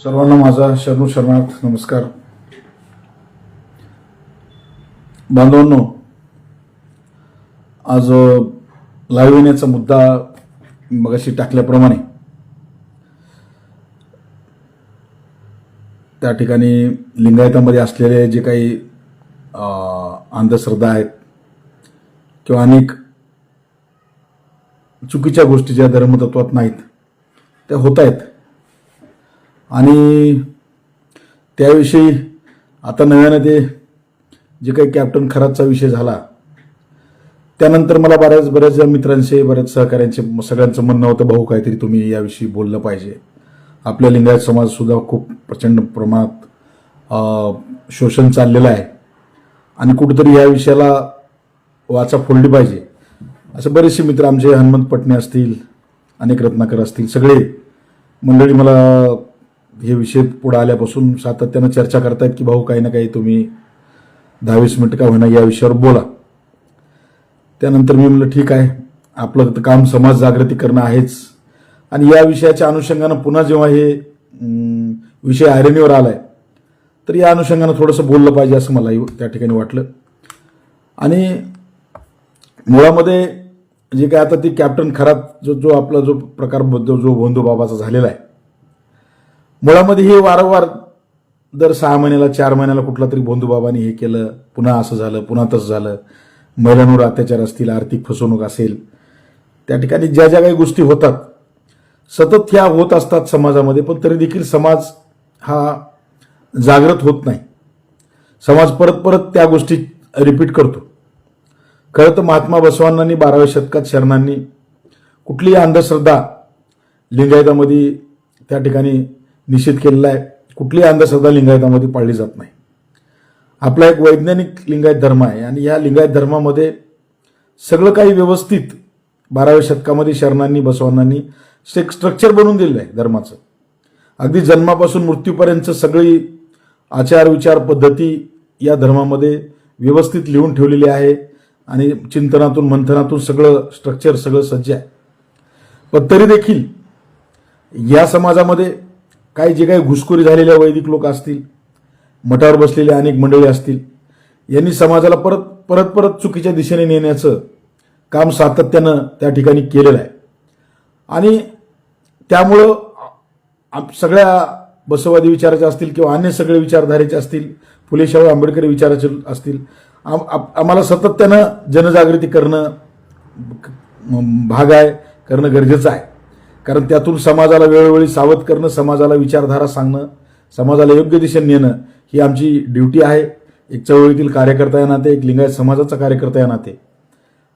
सर्वांना माझा शरणार्थ नमस्कार. बांधवांनो, आज लाईव्ह येण्याचा मुद्दा मगाशी टाकल्याप्रमाणे त्या ठिकाणी लिंगायतामध्ये असलेले जे काही अंधश्रद्धा आहेत किंवा अनेक चुकीच्या गोष्टी ज्या धर्मतत्वात नाहीत त्या होत आहेत आणि त्याविषयी आता नव्याने ते जे काही कॅप्टन खरातचा विषय झाला त्यानंतर मला बऱ्याच मित्रांचे बऱ्याच सहकाऱ्यांचे सगळ्यांचं म्हणणं होतं, भाऊ काहीतरी तुम्ही याविषयी बोललं पाहिजे. आपल्या लिंगायत समाज सुद्धा खूप प्रचंड प्रमाणात शोषण चाललेलं आहे आणि कुठेतरी या विषयाला वाचा फोडली पाहिजे असे बरेचसे मित्र आमचे हनुमंत पटणे असतील, अनेक रत्नाकर असतील, सगळे मंडळी मला हे विषय पुढे आल्यापासून सातत्यानं चर्चा करतायत की भाऊ काही ना काही तुम्ही 10-20 मिनिटं का होईना या विषयावर बोला. त्यानंतर मी म्हणलं ठीक आहे, आपलं काम समाज जागृती करणं आहेच आणि या विषयाच्या अनुषंगानं पुन्हा जेव्हा हे विषय ऐरणीवर आलाय तर या अनुषंगानं थोडंसं बोललं पाहिजे असं मला त्या ठिकाणी वाटलं. आणि मुळामध्ये जे काय आता ती कॅप्टन खरात जो आपला जो प्रकार जो भोंदू बाबाचा झालेला आहे, मुळामध्ये हे वारंवार दर 6 महिन्याला 4 महिन्याला कुठला तरी भोंदू बाबांनी हे केलं, पुन्हा असं झालं, पुन्हा तसं झालं, महिलांवर अत्याचार असतील, आर्थिक फसवणूक असेल, त्या ठिकाणी ज्या ज्या काही गोष्टी होतात सतत ह्या होत असतात समाजामध्ये, पण तरी देखील समाज हा जागृत होत नाही. समाज परत परत त्या गोष्टी रिपीट करतो. खरं तर महात्मा बसवांनी 12व्या शतकात शरणांनी कुठलीही अंधश्रद्धा लिंगायतामध्ये त्या ठिकाणी निषेध केलेला आहे. कुठलीही अंधश्रद्धा लिंगायतामध्ये पाळली जात नाही. आपला एक वैज्ञानिक लिंगायत धर्म आहे आणि या लिंगायत धर्मामध्ये सगळं काही व्यवस्थित 12व्या शतकामध्ये शरणांनी बसवांनी स्ट्रक्चर बनवून दिलेलं आहे धर्माचं. अगदी जन्मापासून मृत्यूपर्यंत सगळी आचार विचार पद्धती या धर्मामध्ये व्यवस्थित लिहून ठेवलेली आहे आणि चिंतनातून मंथनातून सगळं स्ट्रक्चर सगळं सज्ज आहे. पण तरी देखील या समाजामध्ये काही जे काही घुसखोरी झालेल्या वैदिक लोक असतील, मठावर बसलेले अनेक मंडळी असतील, यांनी समाजाला परत परत चुकीच्या दिशेने नेण्याचं काम सातत्यानं त्या ठिकाणी केलेलं आहे. आणि त्यामुळं सगळ्या बसवादी विचाराचे असतील किंवा अन्य सगळे विचारधारेचे असतील, फुले शाहू आंबेडकरी विचाराचे असतील, आम्हाला सातत्यानं जनजागृती करणं भाग आहे, करणं गरजेचं आहे. कारण त्यातून समाजाला वेळोवेळी सावध करणं, समाजाला विचारधारा सांगणं, समाजाला योग्य दिशेने नेणं ही आमची ड्युटी आहे. एक चळवळीतील कार्यकर्ता या नाते, एक लिंगायत समाजाचा कार्यकर्ता या नाते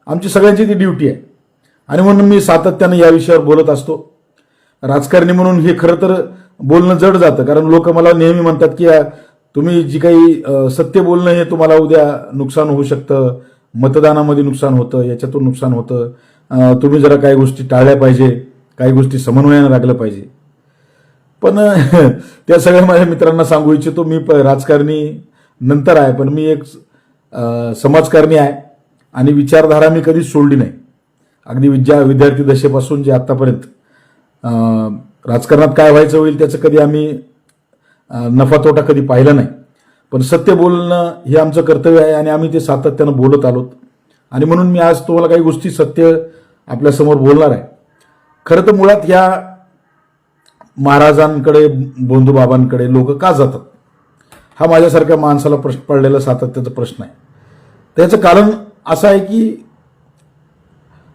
आमची सगळ्यांची ती ड्युटी आहे. आणि म्हणून मी सातत्यानं या विषयावर बोलत असतो. राजकारणी म्हणून हे खरं तर बोलणं जड जातं, कारण लोक मला नेहमी म्हणतात की तुम्ही जी काही सत्य बोलणं हे तुम्हाला उद्या नुकसान होऊ शकतं, मतदानामध्ये नुकसान होतं, याच्यातून नुकसान होतं, तुम्ही जरा काही गोष्टी टाळल्या पाहिजे, काही गोष्टी समन्वयानं राखल्या पाहिजे. पण त्या सगळ्या माझ्या मित्रांना सांगू इच्छितो, मी राजकारणी नंतर आहे, पण मी एक समाजकारणी आहे आणि विचारधारा मी कधीच सोडली नाही. अगदी विद्यार्थी दशेपासून जे आतापर्यंत राजकारणात काय व्हायचं होईल त्याचं कधी आम्ही नफा तोटा कधी पाहिला नाही. पण सत्य बोलणं हे आमचं कर्तव्य आहे आणि आम्ही ते सातत्यानं बोलत आलोत. आणि म्हणून मी आज तुम्हाला काही गोष्टी सत्य आपल्यासमोर बोलणार आहे. खरं तर मुळात ह्या महाराजांकडे, भोंदू बाबांकडे लोक का जातात हा माझ्यासारख्या माणसाला प्रश्न पडलेला सातत्याचा प्रश्न आहे. त्याचं कारण असं आहे की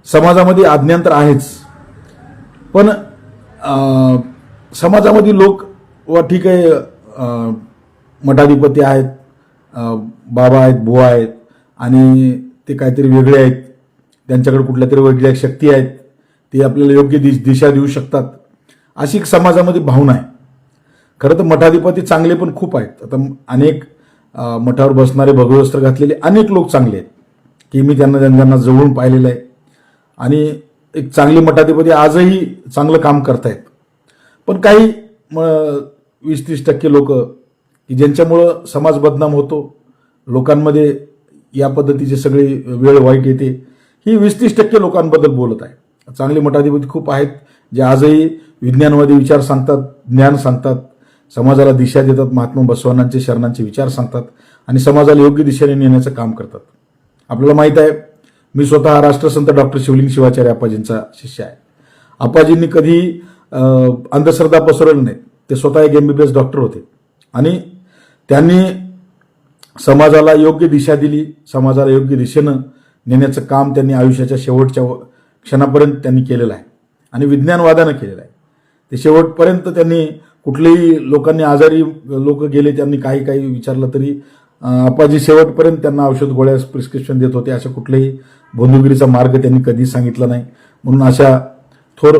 समाजामध्ये अज्ञान तर आहेच, पण समाजामध्ये लोक व ठीक आहे मठाधिपती आहेत, बाबा आहेत, बुवा आहेत आणि ते काहीतरी वेगळे आहेत, त्यांच्याकडे कुठल्या तरी वेगळ्या शक्ती आहेत, ते आपल्याला योग्य दिशा देऊ शकतात, अशी एक समाजामध्ये भावना आहे. खरं तर मठाधिपती चांगले पण खूप आहेत. आता अनेक मठावर बसणारे भगवस्त्र घातलेले अनेक लोक चांगले आहेत की मी त्यांना जवळून पाहिलेलं आहे आणि एक चांगले मठाधिपती आजही चांगलं काम करतायत. पण काही 20-30% लोक की ज्यांच्यामुळं समाज बदनाम होतो, लोकांमध्ये या पद्धतीची सगळी वेळ वाईट येते, ही 20-30% लोकांबद्दल बोलत आहे. चांगले मठाधिपती खूप आहेत जे आजही विज्ञानवादी विचार सांगतात, ज्ञान सांगतात, समाजाला दिशा देतात, महात्मा बसवांचे शरणांचे विचार सांगतात आणि समाजाला योग्य दिशेने नेण्याचं काम करतात. आपल्याला माहित आहे, मी स्वतः राष्ट्रसंत डॉक्टर शिवलिंग शिवाचार्य आप्पाजींचा शिष्य आहे. आप्पाजींनी कधी अंधश्रद्धा पसरवली नाही. ते स्वतः एक MBBS डॉक्टर होते आणि त्यांनी समाजाला योग्य दिशा दिली, समाजाला योग्य दिशेनं नेण्याचं काम त्यांनी आयुष्याच्या शेवटच्या क्षणापर्यंत त्यांनी केलेलं आहे आणि विज्ञानवादानं केलेलं आहे. ते शेवटपर्यंत त्यांनी कुठलेही लोकांनी आजारी लोक गेले, त्यांनी काही विचारलं तरी आप्पाजी शेवटपर्यंत त्यांना औषध गोळ्या प्रिस्क्रिप्शन देत होते. अशा कुठल्याही भोंदूगिरीचा मार्ग त्यांनी कधी सांगितला नाही. म्हणून अशा थोर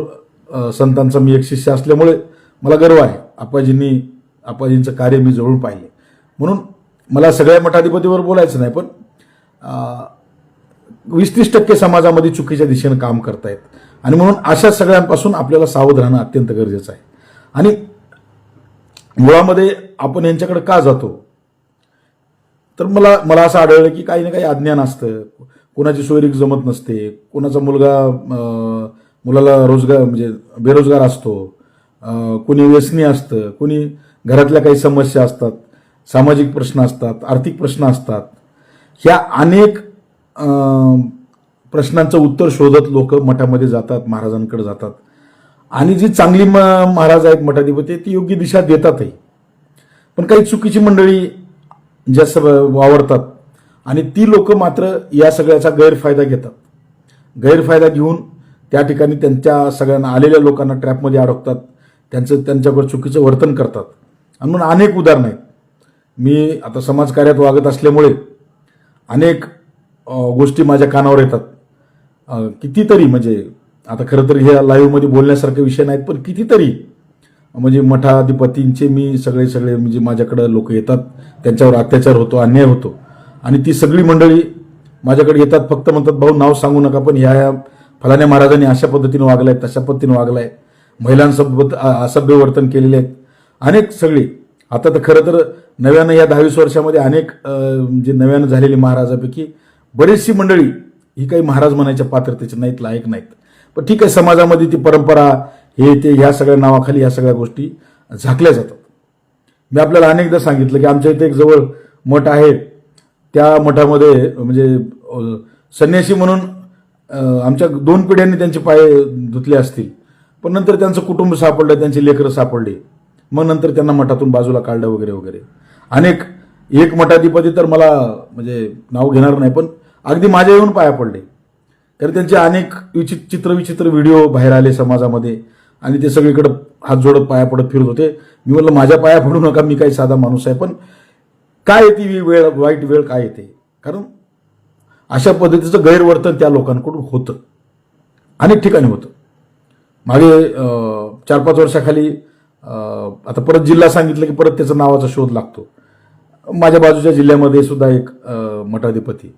संतांचा मी एक शिष्य असल्यामुळे मला गर्व आहे. आप्पाजींचं कार्य मी जवळून पाहिले. म्हणून मला सगळ्या मठाधिपतीवर बोलायचं नाही, पण 20-30% समाजामध्ये चुकीच्या दिशेनं काम करतायत आणि म्हणून अशा सगळ्यांपासून आपल्याला सावध राहणं अत्यंत गरजेचं आहे. आणि मुळामध्ये आपण यांच्याकडे का जातो तर मला असं आढळलं की काही ना काही अज्ञान असतं, कोणाची सोयरीक जमत नसते, कोणाचा मुलाला रोजगार म्हणजे बेरोजगार असतो, कोणी व्यसनी असतं, कोणी घरातल्या काही समस्या असतात, सामाजिक प्रश्न असतात, आर्थिक प्रश्न असतात. ह्या अनेक प्रश्नांचं उत्तर शोधत लोक मठामध्ये जातात, महाराजांकडे जातात आणि जी चांगली महाराज आहेत मठाधिपती ती योग्य दिशा देतातही. पण काही चुकीची मंडळी जास्त वावरतात आणि ती लोक मात्र या सगळ्याचा गैरफायदा घेतात. गैरफायदा घेऊन त्या ठिकाणी त्यांच्या सगळ्यांना आलेल्या लोकांना ट्रॅपमध्ये अडकतात, त्यांच्यावर चुकीचं वर्तन करतात. आणि म्हणून अनेक उदाहरणं आहेत. मी आता समाजकार्यात वागत असल्यामुळे अनेक गोष्टी माझ्या कानावर येतात. कितीतरी म्हणजे आता खरं तर ह्या लाईव्हमध्ये बोलण्यासारखे विषय नाहीत, पण कितीतरी म्हणजे मठाधिपतींचे मी सगळे म्हणजे माझ्याकडे लोक येतात, त्यांच्यावर अत्याचार होतो, अन्याय होतो आणि ती सगळी मंडळी माझ्याकडे येतात, फक्त म्हणतात भाऊ नाव सांगू नका, पण ह्या फलाण्या महाराजांनी अशा पद्धतीने वागलाय, तशा पद्धतीने वागलाय, महिलांसोबत असभ्य वर्तन केलेले आहेत अनेक सगळी. आता तर खरं तर नव्यानं या 10-20 वर्षामध्ये अनेक जे नव्यानं झालेली महाराजापैकी बरीचशी मंडळी ही काही महाराज म्हणायच्या पात्रतेचे नाहीत, लायक नाहीत. पण ठीक आहे, समाजामध्ये ती परंपरा हे ते ह्या सगळ्या नावाखाली ह्या सगळ्या गोष्टी झाकल्या जातात. मी आपल्याला अनेकदा सांगितलं की आमच्या इथे एक जवळ मठ आहे, त्या मठामध्ये म्हणजे संन्यासी म्हणून आमच्या 2 पिढ्यांनी त्यांचे पाय धुतले असतील, पण नंतर त्यांचं कुटुंब सापडलं, त्यांची लेकरं सापडली, मग नंतर त्यांना मठातून बाजूला काढलं वगैरे वगैरे. अनेक एक मठाधिपती तर मला म्हणजे नाव घेणार नाही, पण अगदी माझ्या येऊन पाया पडले. तर त्यांचे अनेक विचित्र व्हिडिओ बाहेर आले समाजामध्ये आणि ते सगळीकडे हात जोडत पाया पडत फिरत होते. मी म्हटलं माझ्या पाया पडू नका, मी काही साधा माणूस आहे. पण काय येते ही वेळ, वाईट वेळ काय येते, कारण अशा पद्धतीचं गैरवर्तन त्या लोकांकडून होतं, अनेक ठिकाणी होतं. मागे 4-5 वर्षाखाली आता परत जिल्हा सांगितलं की परत त्याचा नावाचा शोध लागतो. माझ्या बाजूच्या जिल्ह्यामध्ये सुद्धा एक मठाधिपती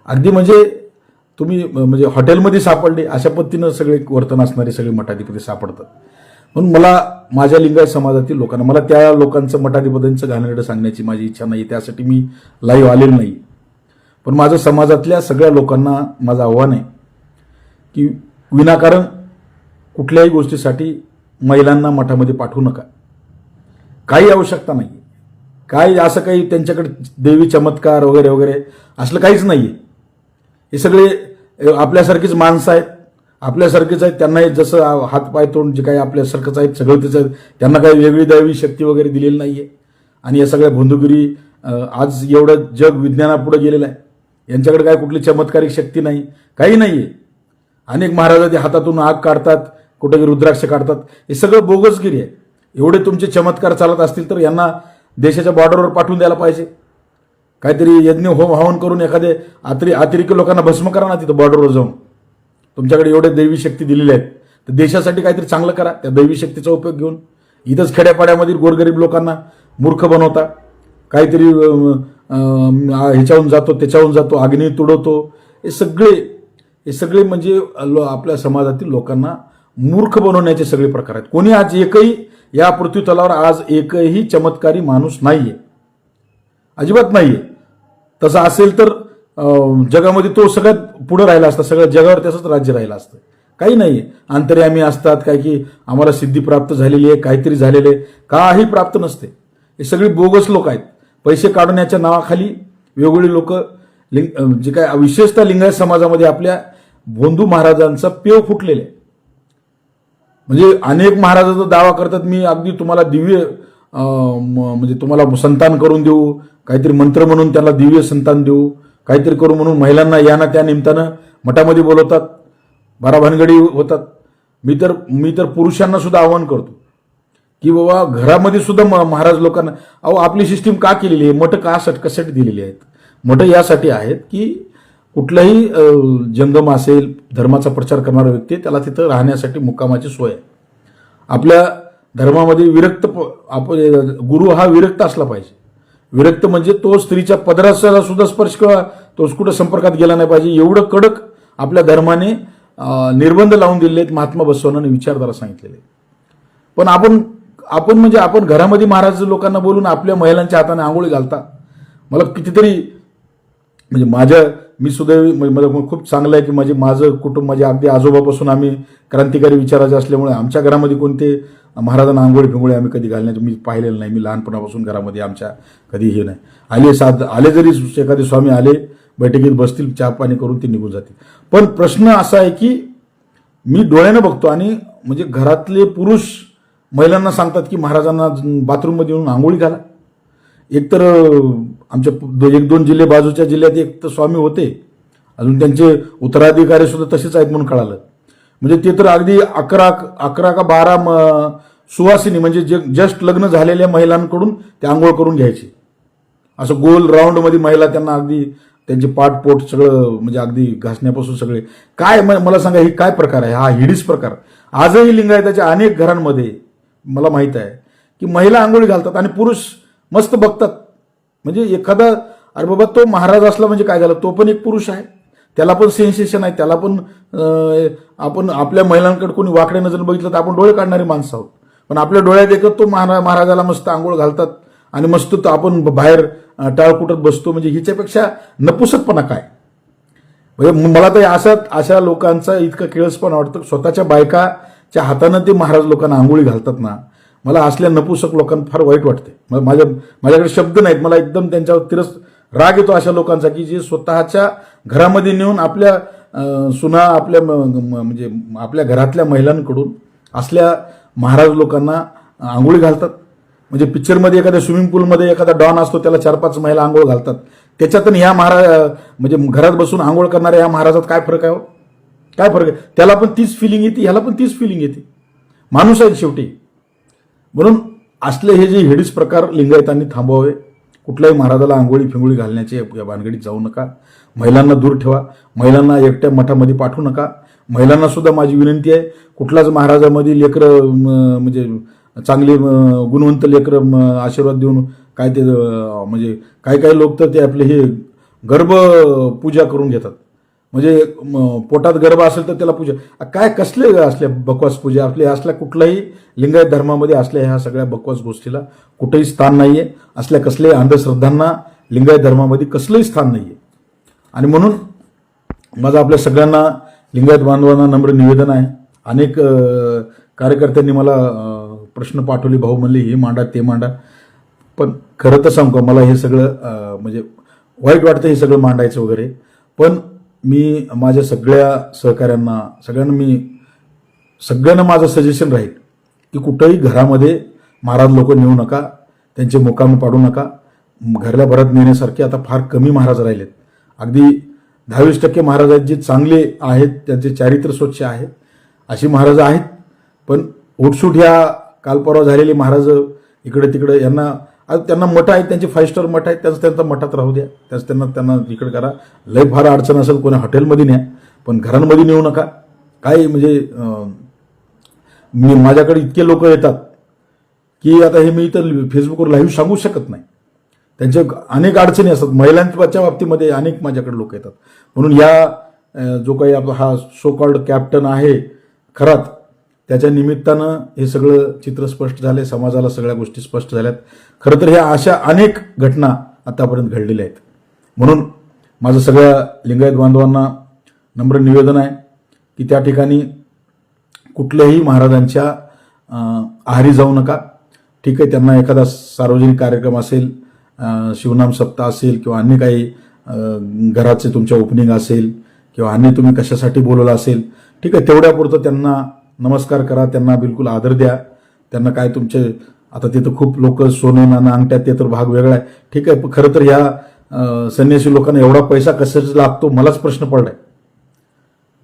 अगदी म्हणजे तुम्ही म्हणजे हॉटेलमध्ये सापडले अशा पद्धतीनं सगळे वर्तन असणारे सगळे मठाधिपती सापडतात. म्हणून मला माझ्या लिंगायत समाजातील लोकांना, मला त्या लोकांचं मठाधिपतींचं घाणेरडं सांगण्याची माझी इच्छा नाही, त्यासाठी मी लाईव्ह आलेलो नाही. पण माझं समाजातल्या सगळ्या लोकांना माझं आव्हान आहे की विनाकारण कुठल्याही गोष्टीसाठी महिलांना मठामध्ये पाठवू नका. काही आवश्यकता नाही, काही असं काही त्यांच्याकडे देवी चमत्कार वगैरे वगैरे असलं काहीच नाही. हे सगळे आपल्यासारखीच माणसं आहेत, आपल्यासारखेच आहेत, त्यांना जसं हातपाय तोंड जे काही आपल्यासारखंच आहेत सगळं त्याचं, त्यांना काही वेगळी दैवी शक्ती वगैरे दिलेली नाहीये. आणि या सगळ्या भोंदूगिरी आज एवढं जग विज्ञानापुढे गेलेलं आहे, यांच्याकडे काय कुठली चमत्कारिक शक्ती नाही, काही नाहीये. अनेक महाराज हातातून आग काढतात, कुठे रुद्राक्ष काढतात, हे सगळं बोगसगिरी आहे. एवढे तुमचे चमत्कार चालत असतील तर यांना देशाच्या बॉर्डरवर पाठवून द्यायला पाहिजे. काहीतरी यज्ञ होम हवन करून एखादे अतिरेकी लोकांना भस्म करा ना तिथं बॉर्डरवर जाऊन. तुमच्याकडे एवढे दैवी शक्ती दिलेली आहेत तर देशासाठी काहीतरी चांगलं करा. त्या दैवी शक्तीचा उपयोग घेऊन इथंच खेड्यापाड्यामधील गोरगरीब लोकांना मूर्ख बनवता, काहीतरी ह्याच्याहून जातो त्याच्याहून जातो, अग्नी तुडवतो. हे सगळे म्हणजे आपल्या समाजातील लोकांना मूर्ख बनवण्याचे सगळे प्रकार आहेत. कोणी आज एकही या पृथ्वी तलावर आज एकही चमत्कारी माणूस नाहीये, अजिबात नाहीये. तसं असेल तर जगामध्ये तो सगळ्यात पुढे राहिला असता, सगळ्या जगावर त्याचंच राज्य राहिलं असतं. काही नाही. अंतर्यामी असतात काय की आम्हाला सिद्धी प्राप्त झालेली आहे, काहीतरी झालेलं आहे, काही प्राप्त नसते. हे सगळी बोगस लोक आहेत. पैसे काढण्याच्या नावाखाली वेगवेगळी लोक जे काय विशेषतः लिंगायत समाजामध्ये आपल्या भोंदू महाराजांचा पेव फुटलेला आहे. म्हणजे अनेक महाराजांचा दावा करतात, मी अगदी तुम्हाला दिव्य म्हणजे तुम्हाला संतान करून देऊ, काहीतरी मंत्र म्हणून त्याला दिव्य संतान देऊ, काहीतरी करू म्हणून महिलांना या ना त्या निमित्तानं मठामध्ये बोलवतात, बाराभानगडी होतात. मी तर पुरुषांना सुद्धा आवाहन करतो की बाबा घरामध्ये सुद्धा महाराज लोकांना, अहो आपली सिस्टीम का केलेली आहे, मठ कशासाठी दिलेली आहेत? मठ यासाठी आहेत की कुठलाही जंगम असेल, धर्माचा प्रचार करणारा व्यक्ती त्याला तिथं राहण्यासाठी मुक्कामाची सोय आहे. आपल्या धर्मामध्ये गुरु हा विरक्त असला पाहिजे. विरक्त म्हणजे तो स्त्रीच्या पदराला सुद्धा स्पर्श किंवा तो कुठं संपर्कात गेला नाही पाहिजे, एवढं कडक आपल्या धर्माने निर्बंध लावून दिलेले आहेत. महात्मा बसवण्णांनी विचारधारा सांगितलेले. पण आपण घरामध्ये महाराज लोकांना बोलून आपल्या महिलांच्या हाताने आंघोळी घालता. मला कितीतरी म्हणजे मी सुद्धा मला खूप चांगलं आहे की माझं कुटुंब, माझे अगदी आजोबापासून आम्ही क्रांतिकारी विचाराचे असल्यामुळे आमच्या घरामध्ये कोणते महाराजांना आंघोळी फिंगोळी आम्ही कधी घालण्याचं मी पाहिलेलं नाही. मी लहानपणापासून घरामध्ये आमच्या कधी हे नाही. आले जरी एखादे स्वामी आले बैठकीत बसतील, चहा पाणी करून ते निघून जातील. पण प्रश्न असा आहे की मी डोळ्यानं बघतो आणि म्हणजे घरातले पुरुष महिलांना सांगतात की महाराजांना बाथरूममध्ये येऊन आंघोळी घाला. एकतर आमच्या 1-2 जिल्हे बाजूच्या जिल्ह्यात एक तर स्वामी होते, अजून त्यांचे उत्तराधिकारी सुद्धा तसेच आहेत म्हणून कळालं. म्हणजे ते तर अगदी 11 का 12 सुवासिनी म्हणजे जस्ट लग्न झालेल्या महिलांकडून ते आंघोळ करून घ्यायची. असं गोल राऊंडमध्ये महिला त्यांना अगदी त्यांचे पाठपोट सगळं म्हणजे अगदी घासण्यापासून सगळे. काय मला सांगा, ही काय प्रकार आहे? हा हिडीस प्रकार आजही लिंगायताच्या अनेक घरांमध्ये मला माहित आहे की महिला आंघोळी घालतात आणि पुरुष मस्त बघतात. म्हणजे एखादा, अरे बाबा तो महाराज असला म्हणजे काय झालं, तो पण एक पुरुष आहे, त्याला पण सेन्सेशन आहे, त्याला पण आपण आपल्या महिलांकडे कोणी वाकड्या नजर बघितलं तर आपण डोळे काढणारी माणसं आहोत. पण आपल्या डोळ्यात एकच तो महाराजाला मस्त आंघोळ घालतात आणि मस्त तो आपण बाहेर टाळकुटत बसतो. म्हणजे हिच्यापेक्षा नपुसकपणा काय? म्हणजे मला तर अशा लोकांचा इतका किळसपणा वाटतं. स्वतःच्या बायकाच्या हातानं ते महाराज लोकांना आंघोळी घालतात ना, मला असल्या नपुसक लोकांना फार वाईट वाटते. माझ्याकडे शब्द नाहीत. मला एकदम त्यांच्यावर राग येतो अशा लोकांचा की जे स्वतःच्या घरामध्ये नेऊन आपल्या सुना म्हणजे आपल्या घरातल्या महिलांकडून असल्या महाराज लोकांना आंघोळी घालतात. म्हणजे पिक्चरमध्ये एखाद्या स्विमिंग पूलमध्ये एखादा डॉन असतो, त्याला 4-5 महिला आंघोळ घालतात. त्याच्यातून ह्या म्हणजे घरात बसून आंघोळ करणाऱ्या या महाराजात काय फरक आहे? काय फरक आहे? त्याला पण तीच फिलिंग येते, ह्याला पण तीच फिलिंग येते. माणूस आहे शेवटी. म्हणून असले हे जे हिडीस प्रकार लिंगायतांनी थांबवावे. कुठल्याही महाराजाला आंघोळी फिंगोळी घालण्याचे या भानगडीत जाऊ नका. महिलांना दूर ठेवा. महिलांना एकट्या मठामध्ये पाठवू नका. महिलांना सुद्धा माझी विनंती आहे, कुठलाच महाराजामध्ये लेकरं म्हणजे चांगले गुणवंत लेकरं आशीर्वाद देऊन काय ते म्हणजे काही लोक तर ते आपले हे गर्भ पूजा करून घेतात. म्हणजे पोटात गर्भ असेल तर त्याला पूजा, काय कसले असल्या बकवास पूजा आपल्या असल्या कुठल्याही लिंगायत धर्मामध्ये असल्या ह्या सगळ्या बकवास गोष्टीला कुठेही स्थान नाहीये. असल्या कसल्याही अंधश्रद्धांना लिंगायत धर्मामध्ये कसलंही स्थान नाहीये. आणि म्हणून माझं आपल्या सगळ्यांना लिंगायत बांधवांना नम्र निवेदन आहे. अनेक कार्यकर्त्यांनी मला प्रश्न पाठवले, भाऊ म्हणले हे मांडा ते मांडा. पण खरं तर सांगू, मला हे सगळं म्हणजे वाईट वाटतं हे सगळं मांडायचं वगैरे. पण मी माझ्या सगळ्या सहकाऱ्यांना सगळ्यांना माझं सजेशन राहील की कुठंही घरामध्ये महाराज लोक नेऊ नका, त्यांचे मुक्काम पाडू नका. घरल्या भरात नेण्यासारखे आता फार कमी महाराज राहिलेत. अगदी 10-20% महाराज आहेत जे चांगले आहेत, त्यांचे चारित्र्य स्वच्छ आहेत, अशी महाराज आहेत. पण उठसूट ह्या कालपरवा झालेली महाराज इकडे तिकडे त्यांना मठ आहेत, त्यांचे 5 स्टार मठ आहेत, त्यांचा मठात राहू द्या, त्यांना इकडे करा. लय फार अडचण असेल कोणी हॉटेलमध्ये न्या, पण घरांमध्ये नेऊ नका. काय म्हणजे माझ्याकडे इतके लोक येतात की आता हे मी तर फेसबुकवर लाईव्ह सांगू शकत नाही. त्यांच्या अनेक अडचणी असतात. महिलांच्या बाबतीमध्ये अनेक माझ्याकडे लोक येतात. म्हणून या जो काही आपला हा सो कॉल्ड कॅप्टन आहे खरात, त्याच्या निमित्तानं हे सगळं चित्र स्पष्ट झाले, समाजाला सगळ्या गोष्टी स्पष्ट झाल्यात. खरं तर ह्या अशा अनेक घटना आतापर्यंत घडलेल्या आहेत. म्हणून माझं सगळ्या लिंगायत बांधवांना नम्र निवेदन आहे की त्या ठिकाणी कुठल्याही महाराजांच्या आहारी जाऊ नका. ठीक आहे, त्यांना एखादा सार्वजनिक कार्यक्रम असेल, शिवनाम सप्ताह असेल किंवा अन्य काही घराचे तुमच्या ओपनिंग असेल किंवा अन्य तुम्ही कशासाठी बोलवलं असेल, ठीक आहे, तेवढ्यापुरतं त्यांना नमस्कार करा, त्यांना बिलकुल आदर द्या. त्यांना काय तुमचे आता तिथं खूप लोक सोनं नाणं अंगठ्यात, ते तर भाग वेगळा आहे. ठीक आहे, पण खरं तर ह्या संन्यासी लोकांना एवढा पैसा कशाचा लागतो मलाच प्रश्न पडलाय.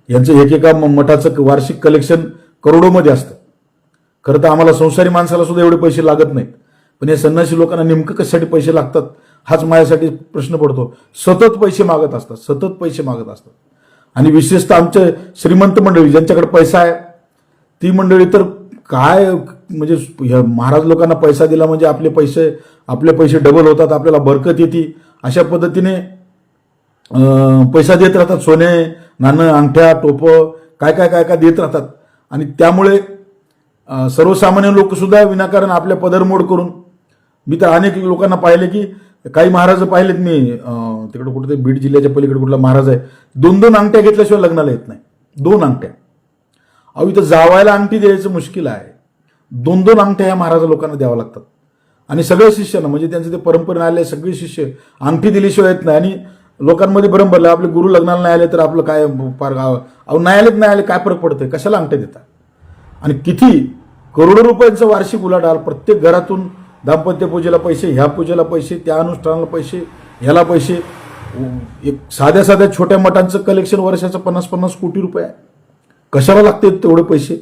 यांचं एकेका मठाचं वार्षिक कलेक्शन करोडोमध्ये असतं. खरं तर आम्हाला संसारी माणसाला सुद्धा एवढे पैसे लागत नाहीत, पण या संन्यासी लोकांना नेमकं कशासाठी पैसे लागतात हाच माझ्यासाठी प्रश्न पडतो. सतत पैसे मागत असतात. आणि विशेषतः आमचे श्रीमंत मंडळी ज्यांच्याकडे पैसा आहे ती मंडळी तर काय म्हणजे महाराज लोकांना पैसा दिला म्हणजे आपले पैसे डबल होतात, आपल्याला बरकत येते, अशा पद्धतीने पैसा देत राहतात. सोने नाणं अंगठ्या टोपं काय काय काय काय देत राहतात. आणि त्यामुळे सर्वसामान्य लोक सुद्धा विनाकारण आपल्या पदरमोड करून, मी तर अनेक लोकांना पाहिले की काही महाराज पाहिलेत मी, तिकडे कुठे बीड जिल्ह्याच्या पलीकडे कुठला महाराज आहे, 2-2 अंगठ्या घेतल्याशिवाय लग्नाला येत नाही. 2 अंगठ्या. अहो, इथं जावायला अंगठी द्यायचं मुश्किल आहे. 2-2 अंगठ्या या महाराज लोकांना द्यावं लागतात. आणि सगळ्या शिष्यांना म्हणजे त्यांचे ते परंपरेने आले सगळे शिष्य अंगठी दिल्याशिवाय येत नाही. आणि लोकांमध्ये भरम भरलं, आपले गुरु लग्नाला नाही आले तर आपलं काय फार अहो नाही आले काय फरक पडतोय, कशाला अंगठ्या देतात. आणि किती करोडो रुपयांचं वार्षिक उलाढाल, प्रत्येक घरातून दाम्पत्य पूजेला पैसे, ह्या पूजेला पैसे, त्या अनुष्ठानाला पैसे, ह्याला पैसे. एक साध्या छोट्या मठांचं कलेक्शन वर्षाचं 50-50 कोटी रुपये आहे. कशाला लागते तेवढे पैसे.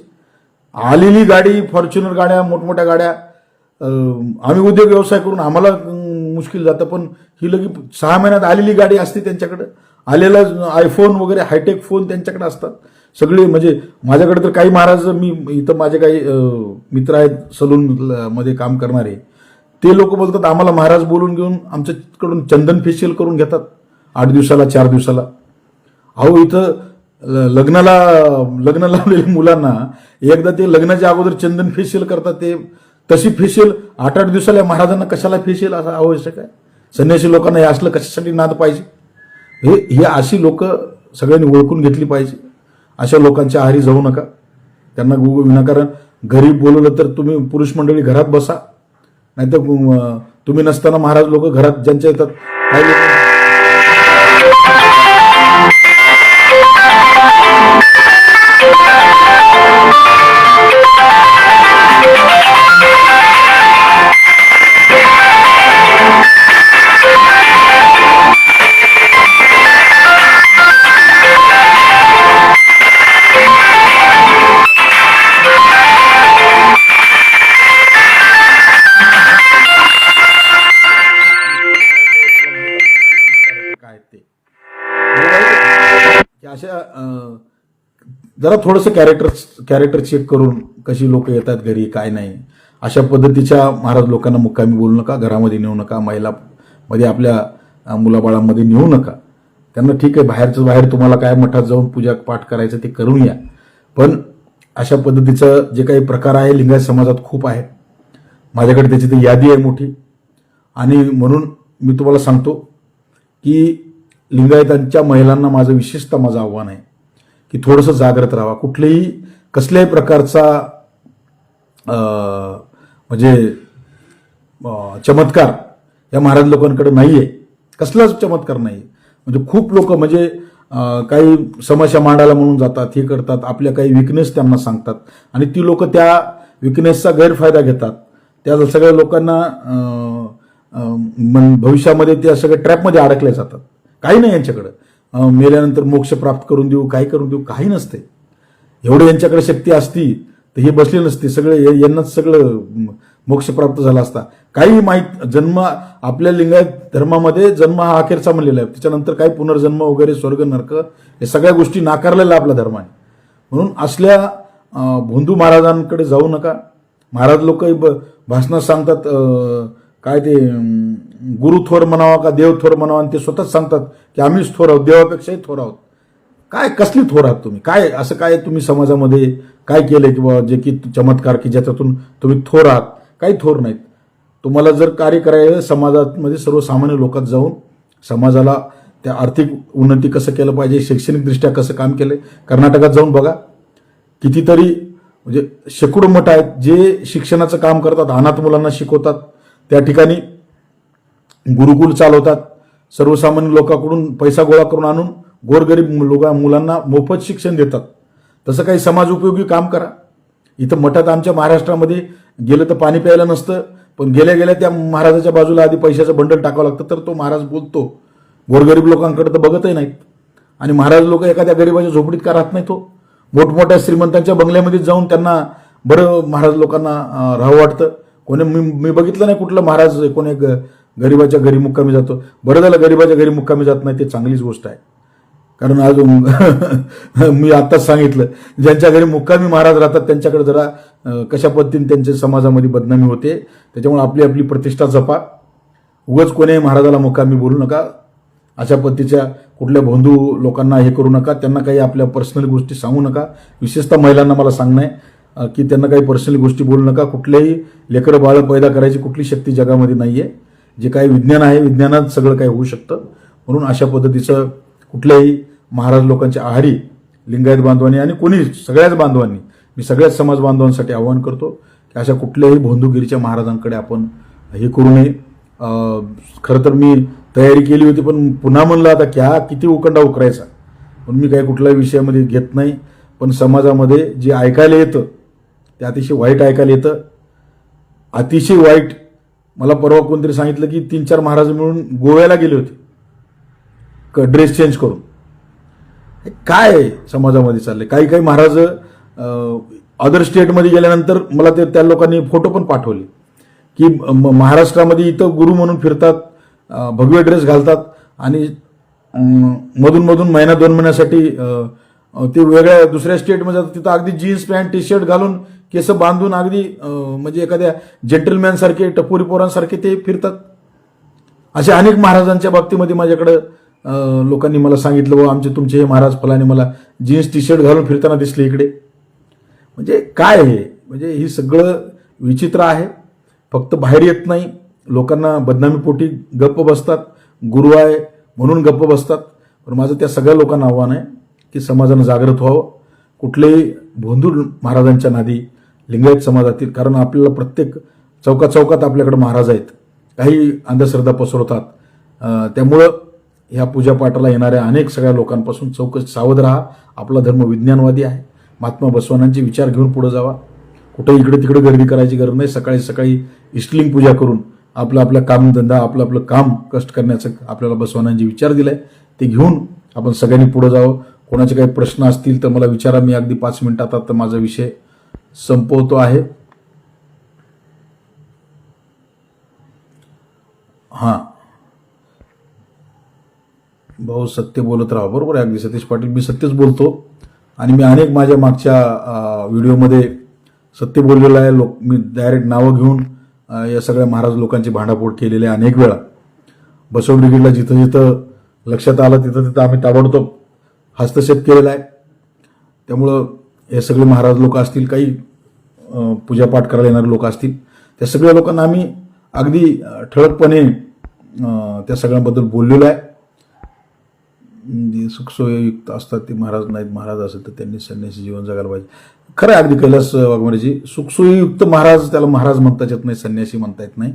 आलेली गाडी, फॉर्च्युनर गाड्या, मोठमोठ्या गाड्या, आम्ही उद्योग व्यवसाय करून आम्हाला मुश्किल जातं, पण ही लगी 6 महिन्यात आलेली गाडी असते त्यांच्याकडे. आलेला आयफोन वगैरे हायटेक फोन त्यांच्याकडे असतात सगळे. म्हणजे माझ्याकडे तर काही महाराज, मी इथं माझे काही मित्र आहेत सलून मध्ये काम करणारे, ते लोक बोलतात आम्हाला महाराज बोलून घेऊन आमच्याकडून चंदन फेशियल करून घेतात 8 दिवसाला 4 दिवसाला. अहो, इथं लग्न लावलेल्या मुलांना एकदा ते लग्नाच्या अगोदर चंदन फेशियल करतात, ते तशी फेशियल 8-8 दिवसाला महाराजांना कशाला फेशियल असं आवश्यक आहे. संन्यासी लोकांना हे असलं कशासाठी नाद पाहिजे. हे अशी लोक सगळ्यांनी ओळखून घेतली पाहिजे. अशा लोकांच्या आहारी जाऊ नका. त्यांना विनाकारण घरी बोलवलं तर तुम्ही पुरुष मंडळी घरात बसा, नाहीतर तुम्ही नसताना महाराज लोक घरात ज्यांच्या येतात अशा जरा थोडंसं कॅरेक्टर चेक करून कशी लोक येतात घरी काय नाही, अशा पद्धतीच्या महाराज लोकांना मुक्कामी बोलू नका, घरामध्ये नेऊ नका, महिलामध्ये आपल्या मुलाबाळांमध्ये नेऊ नका. त्यांना ठीक आहे बाहेर तुम्हाला काय मठात जाऊन पूजा पाठ करायचं ते करून या, पण अशा पद्धतीचं जे काही प्रकार आहे लिंगायत समाजात खूप आहे. माझ्याकडे त्याची तर यादी आहे मोठी. आणि म्हणून मी तुम्हाला सांगतो की लिंगायतांच्या महिलांना विशेषतः आव्हान आहे की थोडंसं जागृत राहा. कसल्याही प्रकारचा म्हणजे चमत्कार या महाराज लोकांकडे नाहीये, कसलाच चमत्कार नाही. म्हणजे खूप लोक म्हणजे काही समस्या मांडायला म्हणून जातात, हे करतात, आपल्या काही विकनेस त्यांना सांगतात आणि ती लोक त्या विकनेसचा गैरफायदा घेतात. त्या सगळ्या लोकांना भविष्यामध्ये त्या सगळ्या ट्रॅपमध्ये अडकले जातात. काही नाही यांच्याकडं, मेल्यानंतर मोक्ष प्राप्त करून देऊ, काय करून देऊ, काही नसते. एवढं यांच्याकडे शक्ती असती तर हे बसले नसते, सगळे यांनाच सगळं मोक्ष प्राप्त झाला असता. काही माहीत जन्म आपल्या लिंगायत धर्मामध्ये जन्म हा अखेरचा म्हणलेला आहे, त्याच्यानंतर काही पुनर्जन्म वगैरे स्वर्ग नरक हे सगळ्या गोष्टी नाकारलेल्या आपला धर्म आहे. म्हणून असल्या भोंदू महाराजांकडे जाऊ नका. महाराज लोक भाषणात सांगतात काय ते गुरु थोर म्हणावा का देव थोर म्हणावा, आणि ते स्वतःच सांगतात की आम्हीच थोर आहोत, देवापेक्षाही थोर आहोत. काय कसली थोर आहात तुम्ही? काय असं काय तुम्ही समाजामध्ये काय केलंय किंवा जे की चमत्कार की ज्याच्यातून तुम्ही थोर आहात? काही थोर नाहीत. तुम्हाला जर कार्य करायचं समाजामध्ये सर्वसामान्य लोकात जाऊन समाजाला त्या आर्थिक उन्नती कसं केलं पाहिजे, शैक्षणिक दृष्ट्या कसं काम केलंय, कर्नाटकात जाऊन बघा. कितीतरी म्हणजे शेकडो मठ आहेत जे शिक्षणाचं काम करतात, अनाथ मुलांना शिकवतात, त्या ठिकाणी गुरुकुल चालवतात, सर्वसामान्य लोकांकडून पैसा गोळा करून आणून गोरगरीब मुलांना मोफत शिक्षण देतात. तसं काही समाज उपयोगी काम करा. इथं मठात आमच्या महाराष्ट्रामध्ये गेलं तर पाणी प्यायला नसतं, पण गेल्या गेल्या त्या महाराजाच्या बाजूला आधी पैशाचं बंडल टाकावं लागतं, तर तो महाराज बोलतो. गोरगरीब लोकांकडे तर बघतही नाहीत. आणि महाराज लोक एखाद्या गरीबाच्या झोपडीत का राहत नाही? तो मोठमोठ्या श्रीमंतांच्या बंगल्यामध्ये जाऊन त्यांना बरं महाराज लोकांना राहावं वाटतं. कोणी मी बघितलं नाही कुठलं महाराज कोणी गरीबाच्या घरी मुक्कामी जातो. बरं झालं गरीबाच्या घरी मुक्कामी जात नाही, ते चांगलीच गोष्ट आहे. कारण अजून मी आत्ताच सांगितलं, ज्यांच्या घरी मुक्कामी महाराज राहतात त्यांच्याकडे जरा कशा पद्धतीने त्यांच्या समाजामध्ये बदनामी होते. त्याच्यामुळे आपली आपली प्रतिष्ठा जपा. उगाच कोणी महाराजाला मुक्कामी बोलू नका. अशा पद्धतीच्या कुठल्या बंधू लोकांना हे करू नका. त्यांना काही आपल्या पर्सनल गोष्टी सांगू नका. विशेषतः महिलांना मला सांगणं आहे की त्यांना काही पर्सनल गोष्टी बोलू नका. कुठल्याही लेकरं बाळं पैदा करायची कुठली शक्ती जगामध्ये नाहीये. जे काही विज्ञान आहे, विज्ञानात सगळं काही होऊ शकतं. म्हणून अशा पद्धतीचं कुठल्याही महाराज लोकांच्या आहारी लिंगायत बांधवांनी आणि कोणी सगळ्याच बांधवांनी, मी सगळ्याच समाज बांधवांसाठी आवाहन करतो की अशा कुठल्याही भोंदूगिरीच्या महाराजांकडे आपण हे करू नये. खरं तर मी तयारी केली होती, पण पुन्हा म्हणलं आता किती उकंडा उकरायचा. पण मी काही कुठल्याही विषयामध्ये घेत नाही. पण समाजामध्ये जे ऐकायला येतं ते अतिशय वाईट ऐकायला येतं. अतिशय वाईट. मला परवा कोणतरी सांगितलं की 3-4 महाराज मिळून गोव्याला गेले होते ड्रेस चेंज करून. काय समाजामध्ये चाललंय? काही काही महाराज अदर स्टेटमध्ये गेल्यानंतर मला ते त्या लोकांनी फोटो पण पाठवले की महाराष्ट्रामध्ये इथं गुरु म्हणून फिरतात, भगवे ड्रेस घालतात आणि मधून मधून महिना 2 महिन्यासाठी ते वेगळ्या दुसऱ्या स्टेटमध्ये जातात. तिथं अगदी जीन्स पॅन्ट टी शर्ट घालून केस बांधून अगदी म्हणजे एखाद्या जेंटलमॅन सारखे टपोरी पोरांसारखे ते फिरतात. अशा अनेक महाराजांच्या बाबतीमध्ये माझ्याकडं लोकांनी मला सांगितलं, व आमचे तुमचे हे महाराज फलाने मला जीन्स टी शर्ट घालून फिरताना दिसले इकडे. म्हणजे काय हे? म्हणजे ही सगळं विचित्र आहे. फक्त बाहेर येत नाही, लोकांना बदनामीपोटी गप्प बसतात, गुरु आहे म्हणून गप्प बसतात. पण माझं त्या सगळ्या लोकांना आव्हान आहे की समाजानं जागृत व्हावं. कुठलेही भोंदू महाराजांच्या नादी लिंगायत समाजातील, कारण आपल्याला प्रत्येक चौकात आपल्याकडे महाराज आहेत, काही अंधश्रद्धा पसरवतात. त्यामुळं ह्या पूजापाठाला येणाऱ्या अनेक सगळ्या लोकांपासून सावध राहा. आपला धर्म विज्ञानवादी आहे. महात्मा बसवानांचे विचार घेऊन पुढे जावा. कुठे इकडे तिकडे गर्दी करायची गरज नाही. सकाळी सकाळी इष्टलिंग पूजा करून आपला कामधंदा, आपलं काम कष्ट करण्याचं आपल्याला बसवानांचे विचार दिलाय, ते घेऊन आपण सगळ्यांनी पुढे जावं. कोणाचे काही प्रश्न असतील तर मला विचारा. मी अगदी 5 मिनिटात आता माझा विषय संपवतो आहे. भाऊ सत्य बोलत राहा. बरोबर आहे अगदी सतीश पाटील, मी सत्यच बोलतो आणि मी अनेक माझ्या मागच्या व्हिडिओमध्ये सत्य बोललेलं आहे. मी डायरेक्ट नावं घेऊन या सगळ्या महाराज लोकांची भांडाफोड केलेली आहे अनेक वेळा. बसव ब्रिगेडला जिथं जिथं लक्षात आलं तिथं आम्ही ताबडतोब हस्तक्षेप केलेला आहे. त्यामुळं हे सगळे महाराज लोक असतील, काही पूजापाठ करायला येणारे लोक असतील, त्या सगळ्या लोकांना आम्ही अगदी ठळकपणे त्या सगळ्यांबद्दल बोललेलो आहे. जे सुखसोययुक्त असतात ते महाराज नाहीत. महाराज असेल तर त्यांनी संन्यासी जीवन जगायला पाहिजे. खरं आहे अगदी कैलास वाघमारेजी. सुखसोययुक्त महाराज, त्याला महाराज म्हणता येत नाही, संन्यासी म्हणता येत नाही.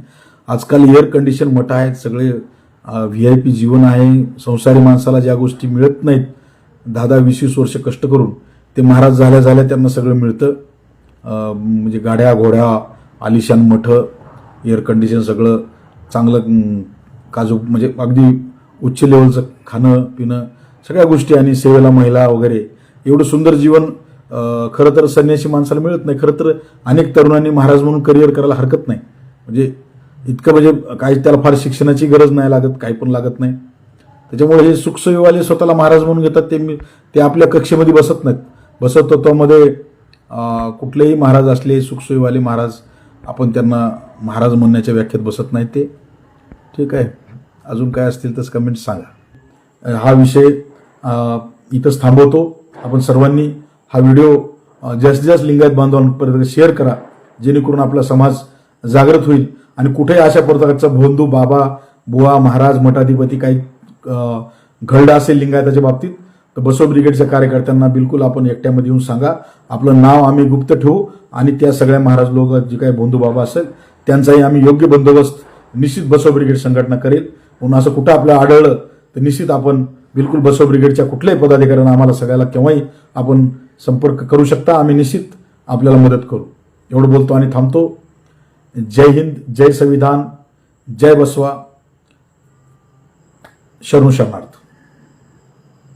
आजकाल एअर कंडिशन मठ आहेत, सगळे VIP जीवन आहे. संसारी माणसाला ज्या गोष्टी मिळत नाहीत 10-20 वर्ष कष्ट करून, ते महाराज झाल्या त्यांना सगळं मिळतं. म्हणजे गाड्या घोड्या, आलिशान मठ, एअर कंडिशन, सगळं चांगलं काजू, म्हणजे अगदी उच्च लेवलचं खाणं पिणं सगळ्या गोष्टी, आणि सेवेला महिला वगैरे, एवढं सुंदर जीवन खरं तर संन्यासी माणसाला मिळत नाही. खरं तर अनेक तरुणांनी महाराज म्हणून करिअर करायला हरकत नाही. म्हणजे इतकं म्हणजे काही त्याला फार शिक्षणाची गरज नाही लागत, काही पण लागत नाही. त्याच्यामुळे हे सुखसोयीवाले स्वतःला महाराज म्हणून घेतात. ते आपल्या कक्षेमध्ये बसत नाहीत. बसत तत्वामध्ये कुठलेही महाराज असले सुखसोयीवाले महाराज, आपण त्यांना महाराज म्हणण्याच्या व्याख्येत बसत नाही. ते ठीक आहे. अजून काय असतील तर कमेंट सांगा. हा विषय इथंच थांबवतो. आपण सर्वांनी हा व्हिडिओ जास्तीत जास्त लिंगायत बांधवांपर्यंत शेअर करा, जेणेकरून आपला समाज जागृत होईल. आणि कुठेही अशा प्रकारचा भोंदू बाबा बुवा महाराज मठाधिपती काही घडलं असेल लिंगायताच्या बाबतीत तर बसव ब्रिगेडच्या कार्यकर्त्यांना बिलकुल आपण एकट्यामध्ये येऊन सांगा, आपलं नाव आम्ही गुप्त ठेवू आणि त्या सगळ्या महाराज लोक जे काही बंधू बाबा असेल त्यांचाही आम्ही योग्य बंदोबस्त निश्चित बसव ब्रिगेड संघटना करेल. म्हणून असं कुठं आपल्याला आढळलं तर निश्चित आपण बिलकुल बसव ब्रिगेडच्या कुठल्याही पदाधिकाऱ्यांना आम्हाला सगळ्याला केव्हाही आपण संपर्क करू शकता. आम्ही निश्चित आपल्याला मदत करू. एवढं बोलतो आणि थांबतो. जय हिंद, जय संविधान, जय बसवा, शरणू शरणार्थ.